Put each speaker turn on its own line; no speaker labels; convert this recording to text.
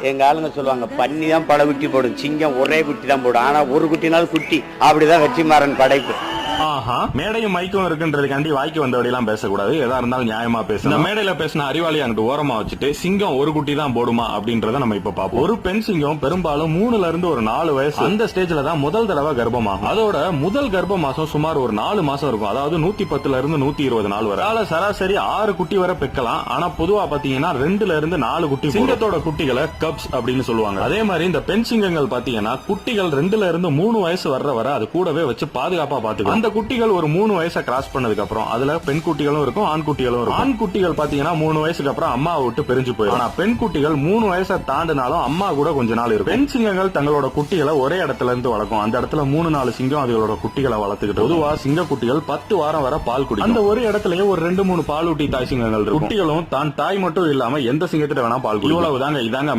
எங்க ஆளுங்க சொல்லுவாங்க, பன்னி தான் பல குட்டி போடும், சிங்கம் ஒரே குட்டி தான் போடும். ஆனா ஒரு குட்டினாலும் குட்டி. அப்படிதான் வெற்றிமாறன் படைப்பு.
ஆஹா, மேடையும் மைக்கும் இருக்குன்றதுக்காண்டி வாய்க்கு வந்தபடி எல்லாம் பேசக்கூடாது. எதா இருந்தாலும் நியாயமா பேசணும். இந்த மேடையில பேசின அறிவாளி அங்கிட்டு ஓரமா வச்சுட்டு சிங்கம் ஒரு குட்டி தான் போடுமா அப்படின்றத நம்ம இப்ப பாப்போம். ஒரு பெண் சிங்கம் பெரும்பாலும் 3ல இருந்து ஒரு 4 வயசு அந்த ஸ்டேஜ்ல தான் முதல் தடவை கர்ப்பமாகும். அதோட முதல் கர்ப்ப மாசம் சுமார் ஒரு 4 மாசம் இருக்கும். அதாவது 110ல இருந்து 120 நாள் வரை. அதனால சராசரி 6 குட்டி வரை பெக்கலாம். ஆனா பொதுவா பாத்தீங்கன்னா 2ல இருந்து 4 குட்டி. சிங்கத்தோட குட்டிகளை கப்ஸ் அப்படின்னு சொல்லுவாங்க. அதே மாதிரி இந்த பெண் சிங்கங்கள் பாத்தீங்கன்னா குட்டிகள் 2ல இருந்து 3 வயசு வர்ற வரை அது கூடவே வச்சு பாதுகாப்பா பாத்துக்கும். அந்த குட்டிகள் ஒரு 3 வயசை கிராஸ் பண்ணதுக்கு அப்புறம் அதுல பெண் குட்டிகளும் இருக்கும், ஆண் குட்டிகளும் இருக்கும். ஆண் குட்டிகள் பாத்தீங்கன்னா 3 வயசுக்கு அப்புறம் அம்மாவை விட்டு பிரிஞ்சு போயிடும். ஆனா பெண் குட்டிகள் 3 வயசை தாண்டினாலும் அம்மா கூட கொஞ்ச நாள் இருக்கும். பெண் சிங்கங்கள் தங்களோட குட்டிகளை ஒரே இடத்துல இருந்து வளர்க்கும். அந்த இடத்துல 3-4 சிங்கம் அதுகளோட குட்டிகளை வளர்த்துக்கிட்டு பொதுவா சிங்க குட்டிகள் 10 வாரம் வரை பால் குடிக்கும். அந்த ஒரு இடத்துலயே ஒரு 2-3 பாலூட்டி தாய் சிங்கங்கள் இருக்கும். குட்டிகளும் தான் தாய் மட்டும் இல்லாம எந்த சிங்கத்திட்ட வேணா பால் குடிக்கும். இவ்வளவுதாங்க, இதாங்க